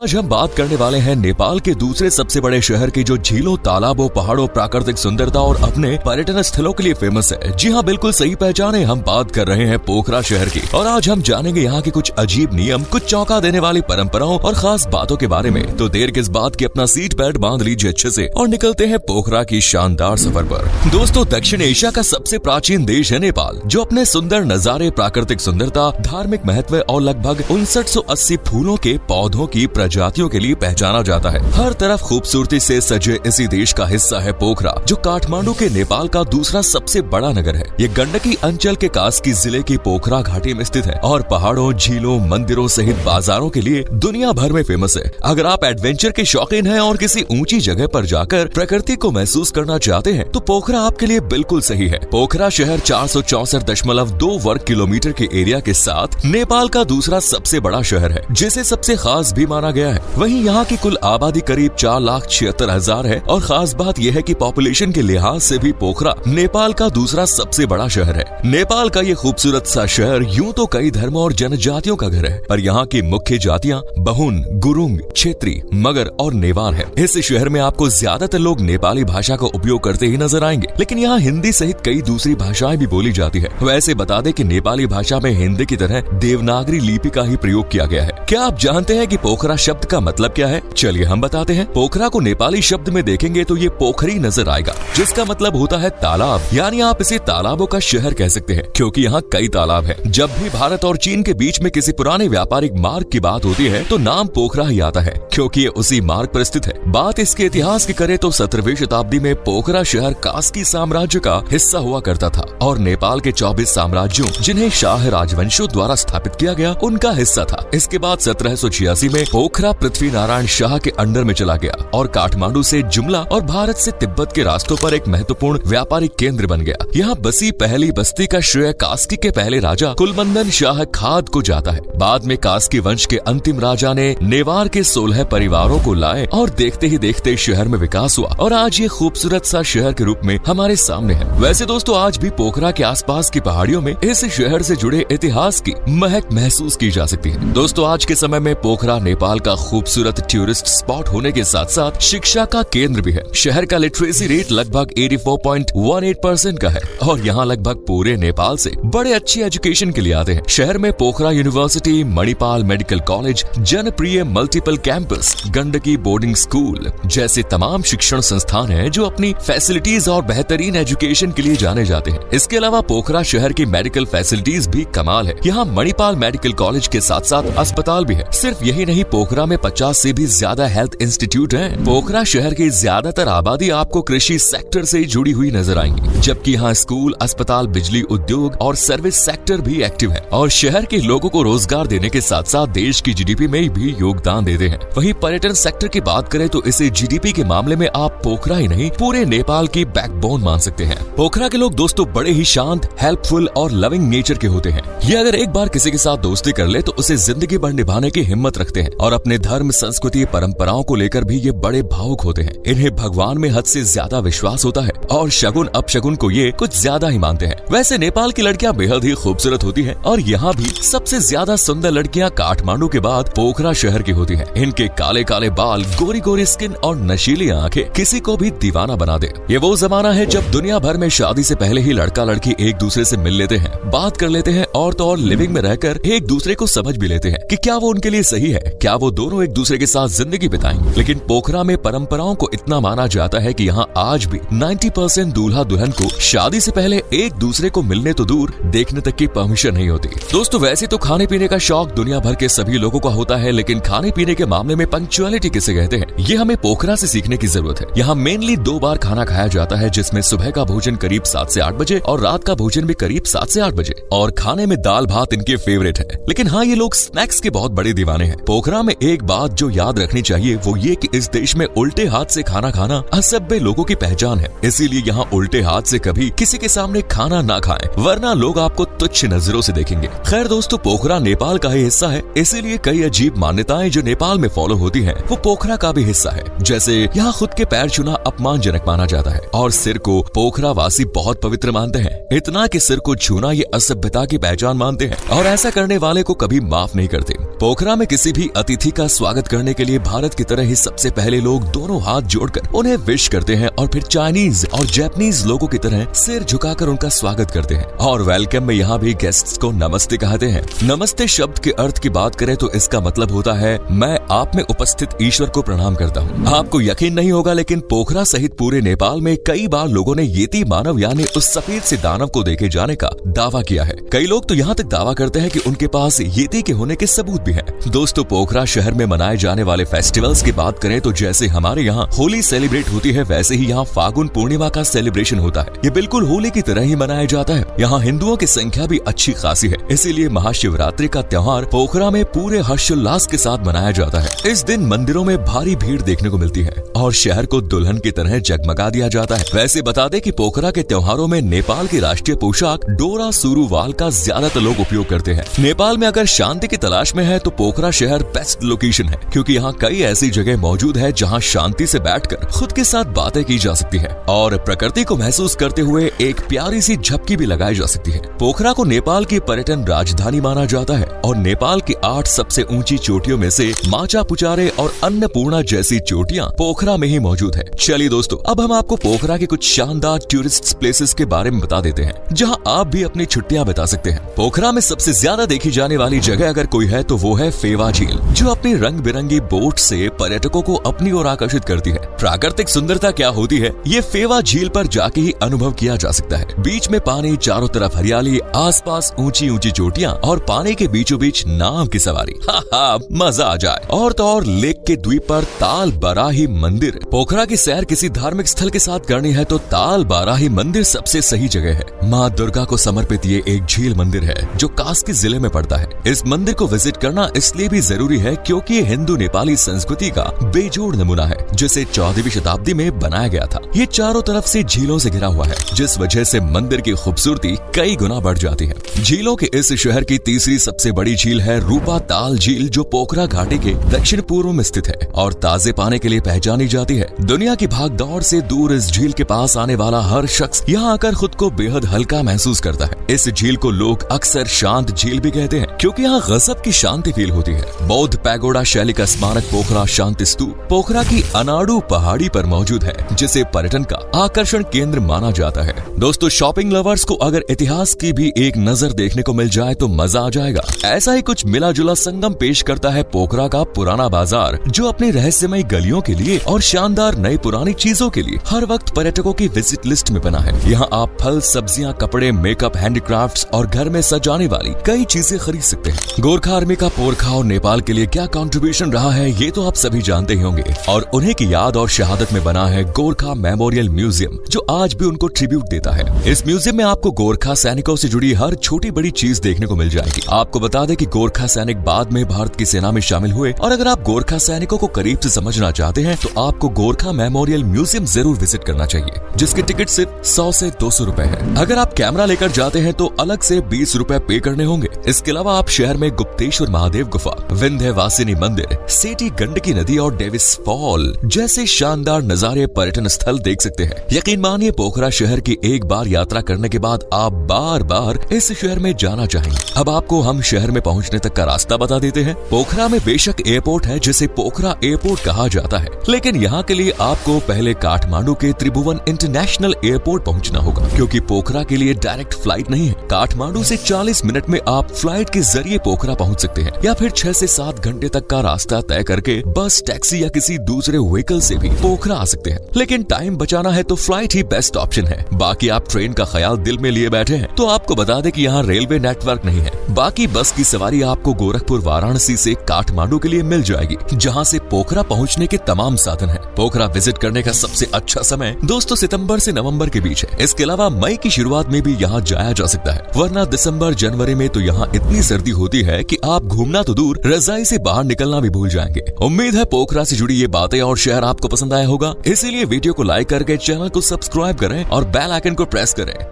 आज हम बात करने वाले हैं नेपाल के दूसरे सबसे बड़े शहर की, जो झीलों, तालाबों, पहाड़ों, प्राकृतिक सुंदरता और अपने पर्यटन स्थलों के लिए फेमस है। जी हाँ, बिल्कुल सही पहचाने, हम बात कर रहे हैं पोखरा शहर की। और आज हम जानेंगे यहाँ के कुछ अजीब नियम, कुछ चौंका देने वाली परंपराओं और खास बातों के बारे में। तो देर किस बात की, अपना सीट बेल्ट बांध लीजिए अच्छे से और निकलते हैं पोखरा की शानदार सफर पर। दोस्तों, दक्षिण एशिया का सबसे प्राचीन देश है नेपाल, जो अपने सुंदर नजारे, प्राकृतिक सुंदरता, धार्मिक महत्व और लगभग 5980 फूलों के पौधों की जातियों के लिए पहचाना जाता है। हर तरफ खूबसूरती से सजे इसी देश का हिस्सा है पोखरा, जो काठमांडू के नेपाल का दूसरा सबसे बड़ा नगर है। ये गंडकी अंचल के कास्की जिले की पोखरा घाटी में स्थित है और पहाड़ों, झीलों, मंदिरों सहित बाजारों के लिए दुनिया भर में फेमस है। अगर आप एडवेंचर के शौकीन हैं और किसी ऊंची जगह पर जाकर प्रकृति को महसूस करना चाहते हैं, तो पोखरा आपके लिए बिल्कुल सही है। पोखरा शहर 464.2 वर्ग किलोमीटर के एरिया के साथ नेपाल का दूसरा सबसे बड़ा शहर है, जिसे सबसे खास भी माना गया है। वहीं यहाँ की कुल आबादी करीब 4,76,000 है और खास बात यह है कि पॉपुलेशन के लिहाज से भी पोखरा नेपाल का दूसरा सबसे बड़ा शहर है। नेपाल का ये खूबसूरत सा शहर यूं तो कई धर्मों और जनजातियों का घर है, पर यहाँ की मुख्य जातियाँ बहुन, गुरुंग, क्षेत्री, मगर और नेवार है। इस शहर में आपको ज्यादातर लोग नेपाली भाषा का उपयोग करते ही नजर आएंगे, लेकिन यहाँ हिंदी सहित कई दूसरी भाषाएं भी बोली जाती है। वैसे बता दें कि नेपाली भाषा में हिंदी की तरह देवनागरी लिपि का ही प्रयोग किया गया है। क्या आप जानते हैं कि पोखरा शब्द का मतलब क्या है? चलिए हम बताते हैं। पोखरा को नेपाली शब्द में देखेंगे तो ये पोखरी नजर आएगा, जिसका मतलब होता है तालाब, यानी आप इसे तालाबों का शहर कह सकते हैं, क्योंकि यहाँ कई तालाब हैं। जब भी भारत और चीन के बीच में किसी पुराने व्यापारिक मार्ग की बात होती है तो नाम पोखरा ही आता है, क्योंकि ये उसी मार्ग पर स्थित है। बात इसके इतिहास की करें तो 17वीं शताब्दी में पोखरा शहर कास्की साम्राज्य का हिस्सा हुआ करता था और नेपाल के 24 साम्राज्यों, जिन्हें शाह राजवंशों द्वारा स्थापित किया गया, उनका हिस्सा था। इसके बाद 1786 में पोखरा पृथ्वी नारायण शाह के अंडर में चला गया और काठमांडू से जुमला और भारत से तिब्बत के रास्तों पर एक महत्वपूर्ण व्यापारिक केंद्र बन गया। यहाँ बसी पहली बस्ती का श्रेय कास्की के पहले राजा कुलमंदन शाह खाद को जाता है। बाद में कास्की वंश के अंतिम राजा ने नेवार के 16 परिवारों को लाए और देखते ही देखते शहर में विकास हुआ और आज ये खूबसूरत सा शहर के रूप में हमारे सामने है। वैसे दोस्तों, आज भी पोखरा के आसपास की पहाड़ियों में इस शहर से जुड़े इतिहास की महक महसूस की जा सकती है। दोस्तों, आज के समय में पोखरा नेपाल का खूबसूरत टूरिस्ट स्पॉट होने के साथ साथ शिक्षा का केंद्र भी है। शहर का लिटरेसी रेट लगभग 84.18% का है और यहाँ लगभग पूरे नेपाल से बड़े अच्छी एजुकेशन के लिए आते हैं। शहर में Pokhara university, Manipal medical college, Janapriya multiple campus, Gandaki boarding school जैसे तमाम शिक्षण संस्थान हैं, जो अपनी फैसिलिटीज और बेहतरीन एजुकेशन के लिए जाने जाते हैं। इसके अलावा पोखरा शहर की मेडिकल फैसिलिटीज भी कमाल है। यहाँ मणिपाल मेडिकल कॉलेज के साथ साथ अस्पताल भी है। सिर्फ यही नहीं, पोखरा में 50 से भी ज्यादा हेल्थ इंस्टीट्यूट हैं। पोखरा शहर की ज्यादातर आबादी आपको कृषि सेक्टर से जुड़ी हुई नजर आएंगी, जबकि यहाँ स्कूल, अस्पताल, बिजली उद्योग और सर्विस सेक्टर भी एक्टिव है और शहर के लोगों को रोजगार देने के साथ साथ देश की जीडीपी में भी योगदान देते हैं। वहीं पर्यटन सेक्टर की बात करें तो इसे जीडीपी के मामले में आप पोखरा ही नहीं, पूरे नेपाल की बैकबोन मान सकते हैं। पोखरा के लोग दोस्तों बड़े ही शांत, हेल्पफुल और लविंग नेचर के होते हैं। ये अगर एक बार किसी के साथ दोस्ती कर ले तो उसे जिंदगी भर निभाने की हिम्मत रखते हैं और अपने धर्म, संस्कृति, परंपराओं को लेकर भी ये बड़े भावुक होते हैं। इन्हें भगवान में हद से ज्यादा विश्वास होता है और शगुन अपशगुन को ये कुछ ज्यादा ही मानते हैं। वैसे नेपाल की लड़कियां बेहद ही खूबसूरत होती हैं और यहाँ भी सबसे ज्यादा सुंदर लड़कियां काठमांडू के बाद पोखरा शहर की होती हैं। इनके काले काले बाल, गोरी गोरी स्किन और नशीली आंखें किसी को भी दीवाना बना दे। ये वो जमाना है जब दुनिया भर में शादी से पहले ही लड़का लड़की एक दूसरे से मिल लेते हैं, बात कर लेते हैं और तो और लिविंग में रहकर एक दूसरे को समझ भी लेते हैं कि क्या वो उनके लिए सही है, क्या वो दोनों एक दूसरे के साथ जिंदगी बिताएंगे। लेकिन पोखरा में परंपराओं को इतना माना जाता है कि यहाँ आज भी 90% दूल्हा दुल्हन को शादी से पहले एक दूसरे को मिलने तो दूर, देखने तक की परमिशन नहीं होती। दोस्तों, वैसे तो खाने पीने का शौक दुनिया भर के सभी लोगों का होता है, लेकिन खाने पीने के मामले में पंक्चुअलिटी किसे कहते हैं, ये हमें पोखरा से सीखने की जरूरत है। यहाँ मेनली 2 बार खाना खाया जाता है, जिसमें सुबह का भोजन करीब 7 से 8 बजे और रात का भोजन भी करीब 7 से 8 बजे। और खाने में दाल भात इनके फेवरेट है। लेकिन हाँ, ये लोग स्नैक्स के बहुत बड़े दीवाने हैं। पोखरा में एक बात जो याद रखनी चाहिए वो ये कि इस देश में उल्टे हाथ से खाना खाना असभ्य लोगों की पहचान है। इसीलिए यहाँ उल्टे हाथ से कभी किसी के सामने खाना ना खाएं, वरना लोग आपको तुच्छ नजरों से देखेंगे। खैर दोस्तों, पोखरा नेपाल का ही हिस्सा है, इसीलिए कई अजीब मान्यताएं जो नेपाल में फॉलो होती हैं, वो पोखरा का भी हिस्सा है। जैसे यहाँ खुद के पैर छूना अपमानजनक माना जाता है और सिर को पोखरा वासी बहुत पवित्र मानते हैं। इतना कि सिर को छूना ये असभ्यता की पहचान मानते हैं और ऐसा करने वाले को कभी माफ नहीं करते। पोखरा में किसी भी अतिथि का स्वागत करने के लिए भारत की तरह ही सबसे पहले लोग दोनों हाथ जोड़कर उन्हें विश करते हैं और फिर चाइनीज और जापानीज लोगों की तरह सिर झुकाकर उनका स्वागत करते हैं। और वेलकम में यहाँ भी गेस्ट्स को नमस्ते कहते हैं। नमस्ते शब्द के अर्थ की बात करें तो इसका मतलब होता है मैं आप में उपस्थित ईश्वर को प्रणाम करता हूँ। आपको यकीन नहीं होगा लेकिन पोखरा सहित पूरे नेपाल में कई बार लोगों ने येती मानव यानी उस सफेद से दानव को देखे जाने का दावा किया है। कई लोग तो यहाँ तक दावा करते हैं कि उनके पास येती के होने के सबूत भी हैं। दोस्तों, पोखरा शहर में मनाए जाने वाले फेस्टिवल्स की बात करें तो जैसे हमारे यहाँ होली सेलिब्रेट होती है वैसे ही यहाँ फागुन पूर्णिमा का सेलिब्रेशन होता है। ये बिल्कुल होली की तरह ही मनाया जाता है। यहाँ हिंदुओं की संख्या भी अच्छी खासी है, इसीलिए महाशिवरात्रि का त्योहार पोखरा में पूरे हर्षोल्लास के साथ मनाया जाता है। इस दिन मंदिरों में भारी भीड़ देखने को मिलती है और शहर को दुल्हन की तरह जगमगा दिया जाता है। वैसे बता दें कि पोखरा के त्योहारों में नेपाल की राष्ट्रीय पोशाक डोरा सुरुवाल का ज्यादातर लोग उपयोग करते हैं। नेपाल में अगर शांति की तलाश में है तो पोखरा शहर बेस्ट लोकेशन है, क्योंकि यहाँ कई ऐसी जगह मौजूद है जहाँ शांति से बैठकर खुद के साथ बातें की जा सकती है और प्रकृति को महसूस करते हुए एक प्यारी सी झपकी भी लगाई जा सकती है। पोखरा को नेपाल की पर्यटन राजधानी माना जाता है और नेपाल की 8 सबसे ऊंची चोटियों में से माचा पुचारे और अन्नपूर्णा जैसी चोटियां पोखरा में ही मौजूद है। चलिए दोस्तों, अब हम आपको पोखरा के कुछ शानदार टूरिस्ट प्लेसेस के बारे में बता देते हैं जहां आप भी अपनी छुट्टियां बिता सकते हैं। पोखरा में सबसे ज्यादा देखी जाने वाली जगह अगर कोई है तो वो है फेवा झील, जो अपनी रंग बिरंगी बोट से पर्यटकों को अपनी ओर आकर्षित करती है। प्राकृतिक सुंदरता क्या होती है ये फेवा झील पर जाके ही अनुभव किया जा सकता है। बीच में पानी, चारों तरफ हरियाली, आसपास ऊंची ऊंची चोटियां और पानी के बीचों बीच नाव की सवारी। हा मजा आ जाए। और तो और लेक के द्वीप पर ताल बाराही मंदिर। पोखरा की सैर किसी धार्मिक स्थल के साथ करनी है तो ताल बाराही मंदिर सबसे सही जगह है। माँ दुर्गा को समर्पित ये एक झील मंदिर है जो कास्की जिले में पड़ता है। इस मंदिर को विजिट करना इसलिए भी जरूरी है क्योंकि ये हिंदू नेपाली संस्कृति का बेजोड़ नमूना है, जिसे 14वीं शताब्दी में बनाया गया था। ये चारों तरफ से झीलों से घिरा हुआ है, जिस वजह से मंदिर की खूबसूरती कई गुना बढ़ जाती है। झीलों के इस शहर की तीसरी सबसे बड़ी झील है रूपा ताल झील, जो पोखरा घाटी के दक्षिण पूर्व में स्थित है और ताजे पानी के लिए पहचानी जाती है। दुनिया की भागदौड़ से दूर इस झील के पास आने वाला हर शख्स यहाँ आकर खुद को बेहद हल्का महसूस करता है। इस झील को लोग अक्सर शांत झील भी कहते हैं क्योंकि यहाँ गजब की शांति फील होती है। बौद्ध पैगोडा शैली का स्मारक पोखरा शांति स्तूप पोखरा की अनाडू पहाड़ी पर मौजूद है, जिसे पर्यटन का आकर्षण केंद्र माना जाता है। दोस्तों, शॉपिंग लवर्स को अगर इतिहास की भी एक नजर देखने को मिल जाए तो मजा आ जाएगा। ऐसा ही कुछ मिला जुला संगम पेश करता है पोखरा का पुराना बाजार, जो अपनी रहस्यमय गलियों के लिए और शानदार नई पुरानी चीजों के लिए हर वक्त पर्यटकों की विजिट लिस्ट में बना है। यहाँ आप फल, सब्जियां, कपड़े, मेकअप, हैंडीक्राफ्ट्स और घर में सजाने वाली कई चीजें खरीद सकते हैं। गोरखा आर्मी का पोरखा और नेपाल के लिए क्या कंट्रीब्यूशन रहा है ये तो आप सभी जानते ही होंगे और उन्हीं की याद और शहादत में बना है गोरखा मेमोरियल म्यूजियम, जो आज भी उनको ट्रिब्यूट देता है। इस म्यूजियम में आपको गोरखा सैनिकों से जुड़ी हर छोटी बड़ी चीज देखने को मिल जाएगी। आपको बता दें कि गोरखा सैनिक बाद में भारत की सेना में शामिल हुए और अगर आप गोरखा सैनिकों को करीब से समझना चाहते हैं तो आपको गोरखा मेमोरियल म्यूजियम जरूर विजिट करना चाहिए, जिसकी टिकट सिर्फ 100 से 200 रुपए है। अगर आप कैमरा लेकर जाते हैं तो अलग से 20 रुपए पे करने होंगे। इसके अलावा आप शहर में गुप्तेश्वर महादेव गुफा, विंध्यवासिनी मंदिर, सेठी गंडकी नदी और डेविस फॉल जैसे शानदार नजारे पर्यटन स्थल देख सकते हैं। यकीन मानिए, पोखरा शहर की एक बार यात्रा करने के बाद आप बार बार इस शहर में जाना चाहेंगे। अब आपको हम शहर में पहुंचने तक का रास्ता बता देते हैं। पोखरा में बेशक एयरपोर्ट है जिसे पोखरा एयरपोर्ट कहा जाता है, लेकिन यहाँ के लिए आपको पहले काठमांडू के त्रिभुवन इंटरनेशनल एयरपोर्ट पहुंचना होगा, क्योंकि पोखरा के लिए डायरेक्ट फ्लाइट नहीं है। काठमांडू से 40 मिनट में आप फ्लाइट के जरिए पोखरा पहुंच सकते हैं या फिर 6 से 7 घंटे तक का रास्ता तय करके बस, टैक्सी या किसी दूसरे व्हीकल से भी पोखरा आ सकते हैं। लेकिन टाइम बचाना है तो फ्लाइट ही बेस्ट ऑप्शन है। बाकी आप ट्रेन का ख्याल दिल में लिए बैठे हैं तो आपको बता दें कि यहाँ रेलवे नेटवर्क नहीं है। बाकी बस की सवारी आपको गोरखपुर, वाराणसी से काठमांडू के लिए मिल जाएगी, जहाँ से पोखरा पहुँचने के तमाम साधन है। पोखरा विजिट करने का सबसे अच्छा समय दोस्तों सितंबर से नवंबर के बीच है। इसके अलावा मई की शुरुआत में भी यहाँ जाया जा सकता है, वरना दिसंबर, जनवरी में तो यहाँ इतनी सर्दी होती है कि आप घूमना तो दूर, रजाई से बाहर निकलना भी भूल जाएंगे। उम्मीद है पोखरा से जुड़ी ये बातें और शहर आपको पसंद आया होगा, इसीलिए वीडियो को लाइक करके चैनल को सब्सक्राइब करें और बेल आइकन को प्रेस करें।